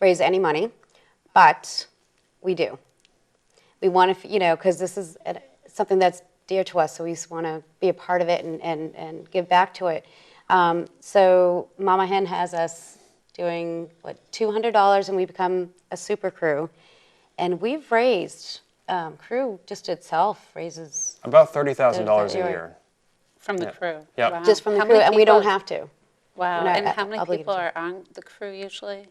raise any money, but we do. We want to, because this is something that's dear to us, so we just want to be a part of it and give back to it. So Mama Hen has us doing, $200, and we become a super crew. And we've raised, crew just itself raises... About $30,000 a year. From the crew? Yeah. Wow. Just from the crew, and we don't have to. Wow, and how many people are on the crew usually?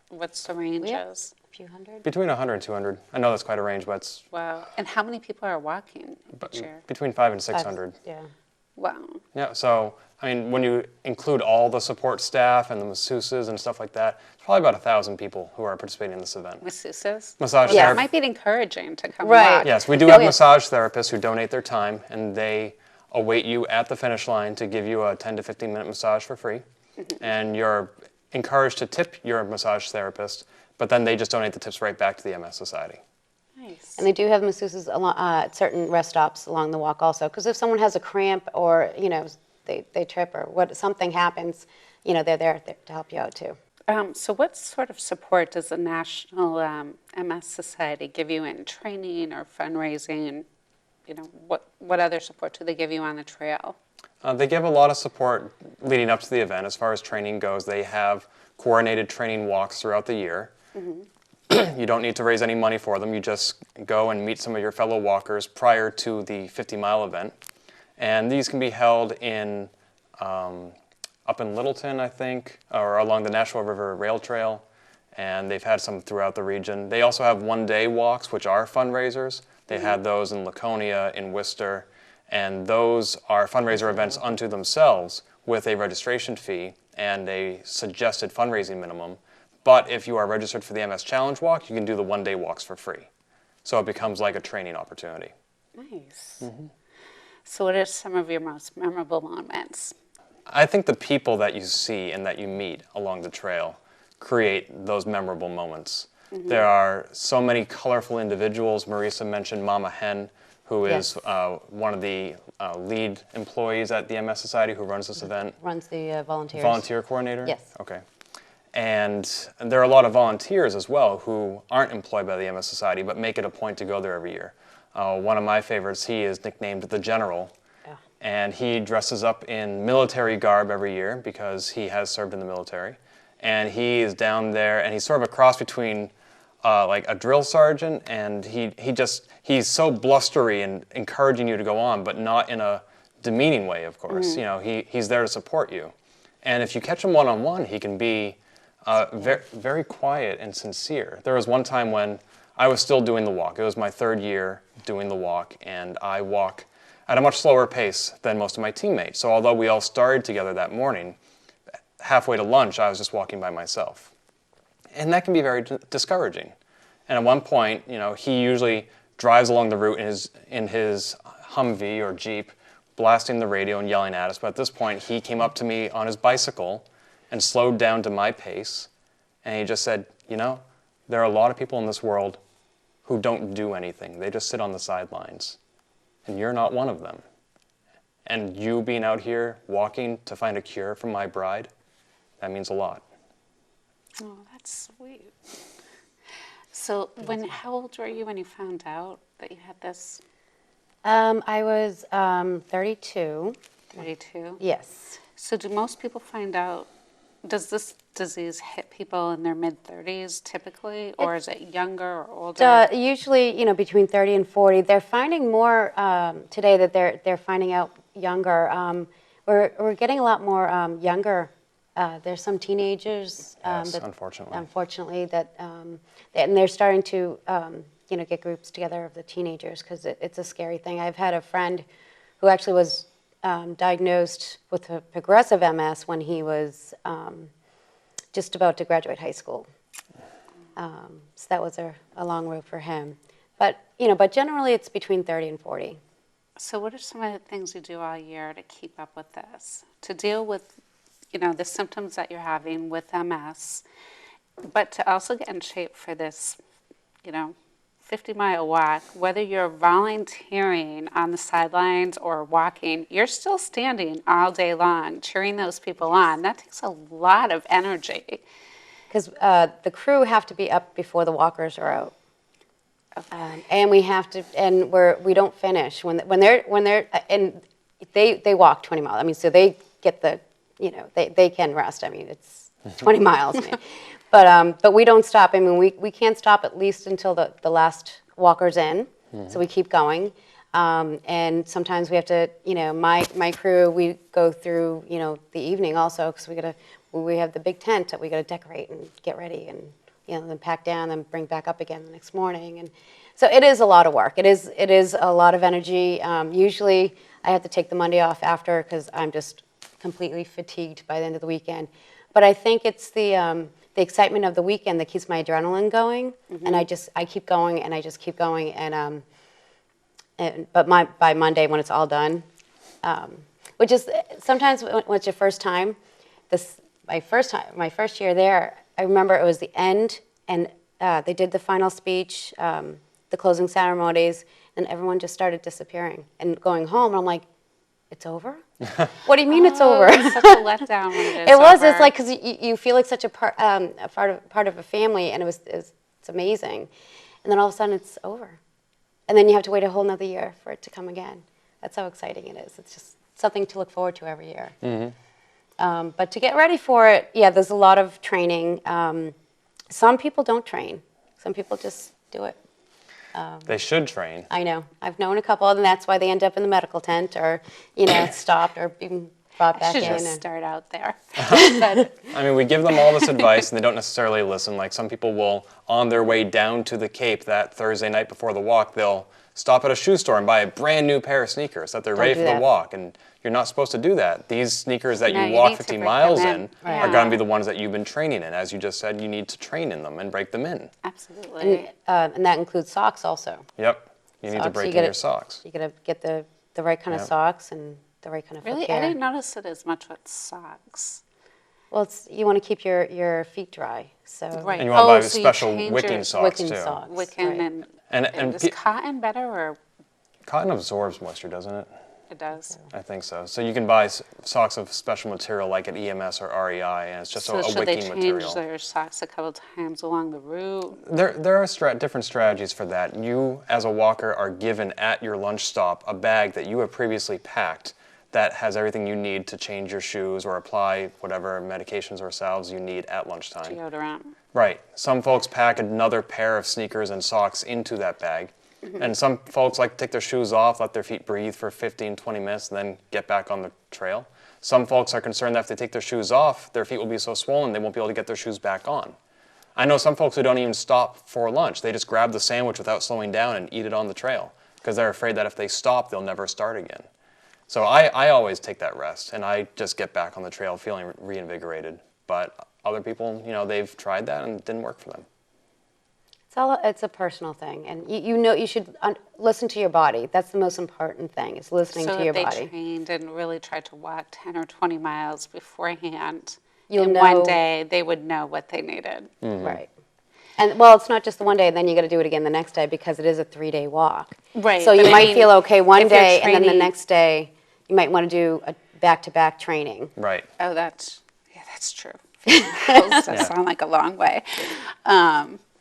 What's the range? A few hundred? Between 100 and 200. I know that's quite a range, but it's... Wow, and how many people are walking each year? Between 500 and 600. Yeah. Wow. Yeah, so, when you include all the support staff and the masseuses and stuff like that, it's probably about 1,000 people who are participating in this event. Masseuses? Massage therapists. therapy. It might be encouraging to come walk. Yes, we do have massage therapists who donate their time, and they await you at the finish line to give you a 10 to 15 minute massage for free. And you're encouraged to tip your massage therapist, but then they just donate the tips right back to the MS Society. Nice. And they do have masseuses at certain rest stops along the walk also, because if someone has a cramp or, they trip or something happens, they're there to help you out too. So what sort of support does the National MS Society give you in training or fundraising? And, what other support do they give you on the trail? They give a lot of support leading up to the event as far as training goes. They have coordinated training walks throughout the year. You don't need to raise any money for them. You just go and meet some of your fellow walkers prior to the 50-mile event. And these can be held in up in Littleton, I think, or along the Nashua River Rail Trail. And they've had some throughout the region. They also have one-day walks, which are fundraisers. They had those in Laconia, in Worcester, and those are fundraiser events unto themselves with a registration fee and a suggested fundraising minimum. But if you are registered for the MS Challenge Walk, you can do the one-day walks for free. So it becomes like a training opportunity. Nice. So what are some of your most memorable moments? I think the people that you see and that you meet along the trail create those memorable moments. There are so many colorful individuals. Marisa mentioned Mama Hen, who is one of the lead employees at the MS Society who runs this event. Runs the volunteers. Volunteer coordinator? Yes. Okay. And there are a lot of volunteers as well who aren't employed by the MS Society but make it a point to go there every year. One of my favorites, he is nicknamed the General. And he dresses up in military garb every year because he has served in the military. And he is down there, and he's sort of a cross between like a drill sergeant, and he's so blustery and encouraging you to go on, but not in a demeaning way, of course. You know, he's there to support you. And if you catch him one-on-one, he can be very, very quiet and sincere. There was one time when I was still doing the walk. It was my 3rd year doing the walk, and I walk at a much slower pace than most of my teammates. So although we all started together that morning, halfway to lunch, I was just walking by myself. And that can be very discouraging. And at one point, you know, he usually drives along the route in his Humvee or Jeep, blasting the radio and yelling at us. But at this point, he came up to me on his bicycle and slowed down to my pace. And he just said, you know, there are a lot of people in this world who don't do anything. They just sit on the sidelines. And you're not one of them. And you being out here walking to find a cure for my bride, that means a lot. Oh, that's sweet. So how old were you when you found out that you had this? I was 32. 32? Yes. So do most people find out, does this disease hit people in their mid-30s typically, or is it younger or older? Usually, you know, between 30 and 40. They're finding more today that they're finding out younger. We're getting a lot more younger. There's some teenagers. Unfortunately, and they're starting to, you know, get groups together of the teenagers because it's a scary thing. I've had a friend who actually was diagnosed with a progressive MS when he was just about to graduate high school. So that was a long road for him. But, you know, but generally it's between 30 and 40. So what are some of the things you do all year to keep up with this? To deal with, you know, the symptoms that you're having with MS, but to also get in shape for this, you know, 50-mile walk, whether you're volunteering on the sidelines or walking, you're still standing all day long, cheering those people on. That takes a lot of energy. Because the crew have to be up before the walkers are out. And we have to, and we don't finish when they're and they walk 20 miles. I mean, so they get the, you know, they can rest. I mean, it's 20 miles. But we don't stop. I mean, we can't stop at least until the last walker's in. So we keep going. And sometimes we have to, you know, my crew, we go through, you know, the evening also because we have the big tent that we got to decorate and get ready and, you know, then pack down and bring back up again the next morning. And so it is a lot of work. It is a lot of energy. Usually I have to take the Monday off after because I'm just completely fatigued by the end of the weekend. But I think it's the excitement of the weekend that keeps my adrenaline going, and I keep going and I just keep going. But by Monday when it's all done, which is sometimes when it's your first time, my first year there, I remember it was the end, and they did the final speech, the closing ceremonies, and everyone just started disappearing and going home. And I'm like, it's over? What do you mean it's over? It's such a letdown when it was. It's like because you feel like such a part of a family, and it's amazing, and then all of a sudden it's over, and then you have to wait a whole nother year for it to come again. That's how exciting it is. It's just something to look forward to every year. But to get ready for it, yeah, there's a lot of training. Some people don't train. Some people just do it. They should train. I know. I've known a couple, and that's why they end up in the medical tent, or stopped, or even brought back in. Should just start out there. I mean, we give them all this advice, and they don't necessarily listen. Like some people will, on their way down to the Cape that Thursday night before the walk, they'll stop at a shoe store and buy a brand new pair of sneakers that they're ready for the walk. And you're not supposed to do that. These sneakers that you walk 50 miles in are going to be the ones that you've been training in. As you just said, you need to train in them and break them in. Absolutely. And that includes socks also. Yep. You need to break in your socks. You got to get the right kind of socks and the right kind of Really, foot care. I didn't notice it as much with socks. Well, you want to keep your feet dry. So Right. And you want to buy so you special change wicking your socks too. socks. Wicking Right. and is cotton better, or Cotton absorbs moisture, doesn't it? it does? I think so. So you can buy socks of special material like at EMS or REI, and it's just So a should they wicking change material. their socks a couple times along the route? There are different strategies for that. You, as a walker, are given at your lunch stop a bag that you have previously packed that has everything you need to change your shoes or apply whatever medications or salves you need at lunchtime. Deodorant. Right. Some folks pack another pair of sneakers and socks into that bag. And some folks like to take their shoes off, let their feet breathe for 15, 20 minutes, and then get back on the trail. Some folks are concerned that if they take their shoes off, their feet will be so swollen they won't be able to get their shoes back on. I know some folks who don't even stop for lunch. They just grab the sandwich without slowing down and eat it on the trail because they're afraid that if they stop, they'll never start again. So I always take that rest, and I just get back on the trail feeling reinvigorated. But other people, they've tried that and it didn't work for them. It's a personal thing, and you should listen to your body. That's the most important thing, is listening to your body. So if they trained and really tried to walk 10 or 20 miles beforehand, You'll in know- one day they would know what they needed. Right. And well, it's not just the one day, and then you got to do it again the next day because it is a 3-day walk. Right, So but you I might mean, feel okay one if you're day, and then the training- next day you might want to do a back-to-back training. Right. Oh, that's true. That does sound like a long way.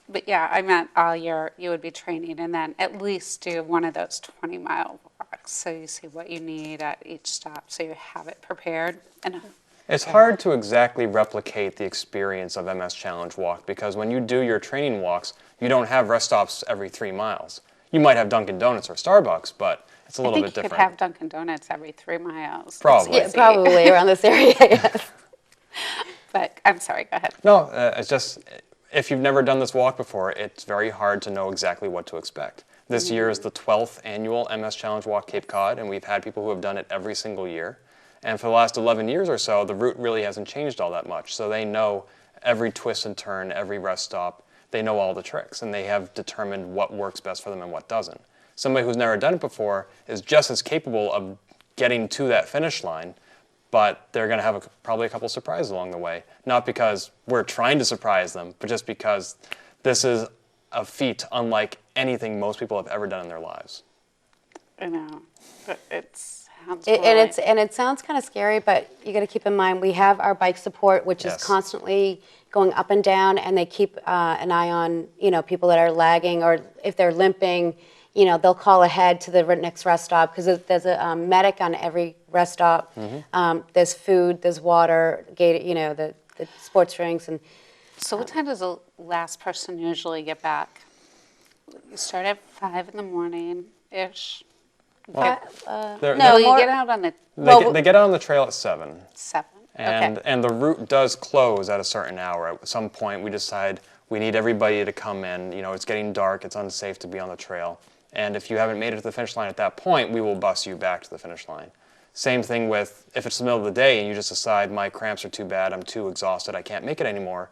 But yeah, I meant all year you would be training and then at least do one of those 20-mile walks. So you see what you need at each stop so you have it prepared. And It's hard to exactly replicate the experience of MS Challenge Walk because when you do your training walks, you don't have rest stops every 3 miles. You might have Dunkin' Donuts or Starbucks, but it's a little bit I think you different. could have Dunkin' Donuts every 3 miles. Probably. Yeah, probably around this area, yes. But I'm sorry, go ahead. No, it's just, if you've never done this walk before, it's very hard to know exactly what to expect. This year is the 12th annual MS Challenge Walk Cape Cod, and we've had people who have done it every single year. And for the last 11 years or so, the route really hasn't changed all that much. So they know every twist and turn, every rest stop. They know all the tricks, and they have determined what works best for them and what doesn't. Somebody who's never done it before is just as capable of getting to that finish line, but they're going to have probably a couple surprises along the way. Not because we're trying to surprise them, but just because this is a feat unlike anything most people have ever done in their lives. I know, but it sounds And it sounds kind of scary, but you got to keep in mind we have our bike support, which is constantly going up and down, and they keep an eye on people that are lagging, or if they're limping, they'll call ahead to the next rest stop because there's a medic on every rest stop. There's food, there's water, the sports drinks, and. So what time does the last person usually get back? You start at 5 in the morning-ish. Well, You get out on the... They get out on the trail at 7. 7, And the route does close at a certain hour. At some point, we decide we need everybody to come in. It's getting dark. It's unsafe to be on the trail. And if you haven't made it to the finish line at that point, we will bus you back to the finish line. Same thing with if it's the middle of the day and you just decide my cramps are too bad, I'm too exhausted, I can't make it anymore,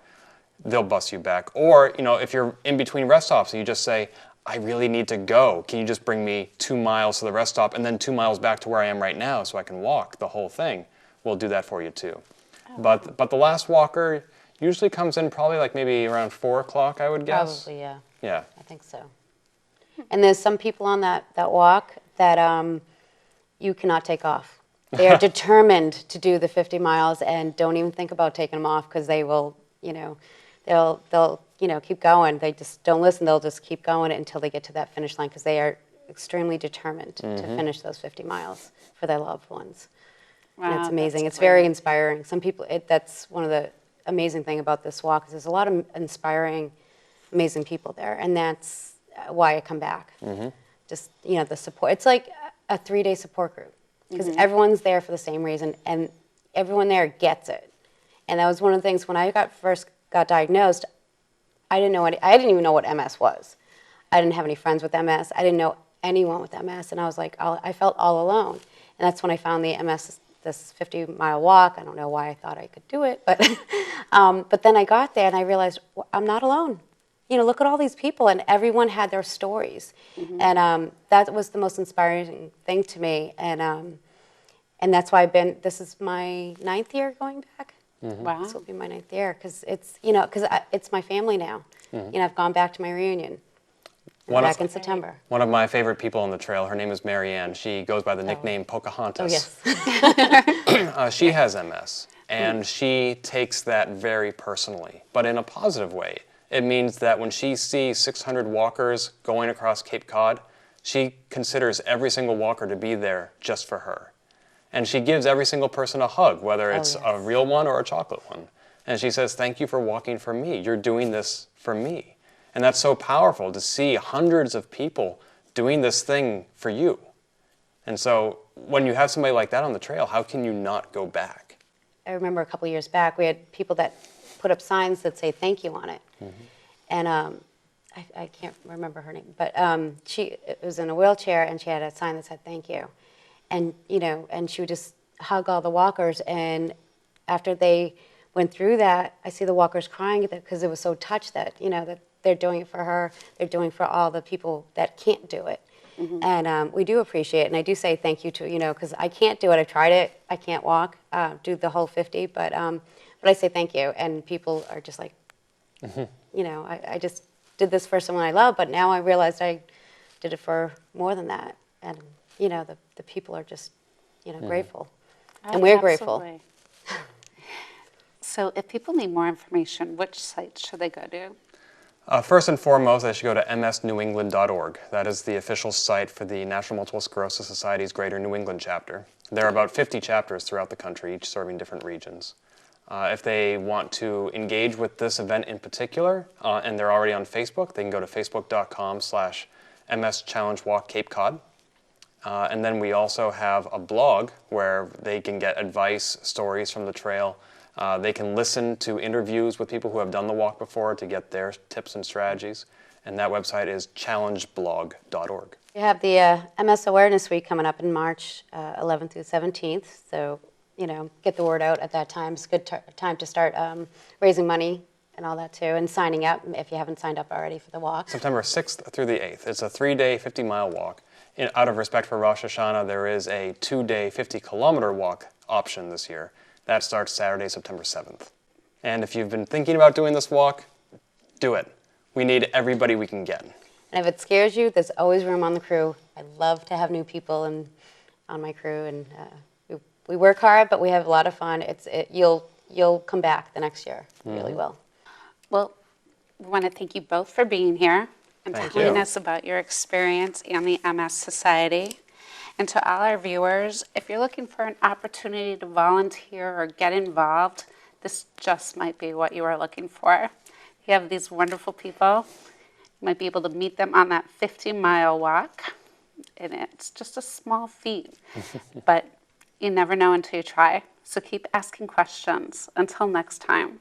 they'll bus you back. Or, if you're in between rest stops and you just say, I really need to go, can you just bring me 2 miles to the rest stop and then 2 miles back to where I am right now so I can walk the whole thing? We'll do that for you too. But the last walker usually comes in probably like maybe around 4 o'clock, I would guess. Probably, yeah. Yeah. I think so. And there's some people on that walk that you cannot take off. They are determined to do the 50 miles and don't even think about taking them off because they will, they'll keep going. They just don't listen. They'll just keep going until they get to that finish line because they are extremely determined to finish those 50 miles for their loved ones. And Wow, it's amazing. that's It's very great. inspiring. Some people, that's one of the amazing thing about this walk is there's a lot of inspiring, amazing people there, and that's why I come back. Just, you know, the support. It's like a 3-day support group because everyone's there for the same reason, and everyone there gets it. And that was one of the things when I first got diagnosed. I didn't even know what MS was. I didn't have any friends with MS. I didn't know anyone with MS, and I was like, I felt all alone. And that's when I found the MS, this 50-mile walk. I don't know why I thought I could do it, but but then I got there and I realized I'm not alone. You know, look at all these people, and everyone had their stories, and that was the most inspiring thing to me. And that's why this is my 9th year going back. Wow. This will be my 9th year because it's, you know, because it's my family now. You know, I've gone back to my reunion. Back in September. One of my favorite people on the trail, her name is Marianne. She goes by the nickname Pocahontas. Oh, yes. She has MS, and she takes that very personally, but in a positive way. It means that when she sees 600 walkers going across Cape Cod, she considers every single walker to be there just for her. And she gives every single person a hug, whether it's a real one or a chocolate one. And she says, "Thank you for walking for me. You're doing this for me." And that's so powerful to see hundreds of people doing this thing for you. And so when you have somebody like that on the trail, how can you not go back? I remember a couple years back, we had people that put up signs that say thank you on it. And I can't remember her name, but she was in a wheelchair and she had a sign that said thank you. And, you know, and she would just hug all the walkers. And after they went through that, I see the walkers crying because it was so touched that, you know, that they're doing it for her. They're doing it for all the people that can't do it. And we do appreciate it. And I do say thank you to, you know, because I can't do it. I tried it. I can't walk, do the whole 50. But I say thank you. And people are just like, you know, I just did this for someone I love. But now I realized I did it for more than that. And, you know, the people are just, you know, grateful. And we're grateful. So if people need more information, which site should they go to? First and foremost, they should go to msnewengland.org. That is the official site for the National Multiple Sclerosis Society's Greater New England chapter. There are about 50 chapters throughout the country, each serving different regions. If they want to engage with this event in particular, and they're already on Facebook, they can go to facebook.com/MS Challenge Walk Cape Cod. And then we also have a blog where they can get advice, stories from the trail. They can listen to interviews with people who have done the walk before to get their tips and strategies. And that website is challengeblog.org. We have the MS Awareness Week coming up in March 11th through 17th. So, you know, get the word out at that time. It's a good time to start raising money and all that too, and signing up if you haven't signed up already for the walk. September 6th through the 8th. It's a 3-day, 50-mile walk. Out of respect for Rosh Hashanah, there is a 2-day, 50-kilometer walk option this year. That starts Saturday, September 7th. And if you've been thinking about doing this walk, do it. We need everybody we can get. And if it scares you, there's always room on the crew. I love to have new people on my crew, and we work hard, but we have a lot of fun. You'll come back the next year. You really will. Well, we want to thank you both for being here and Thank telling you. us about your experience and the MS Society. And to all our viewers, if you're looking for an opportunity to volunteer or get involved, this just might be what you are looking for. You have these wonderful people. You might be able to meet them on that 50-mile walk. And it's just a small feat, but you never know until you try. So keep asking questions. Until next time.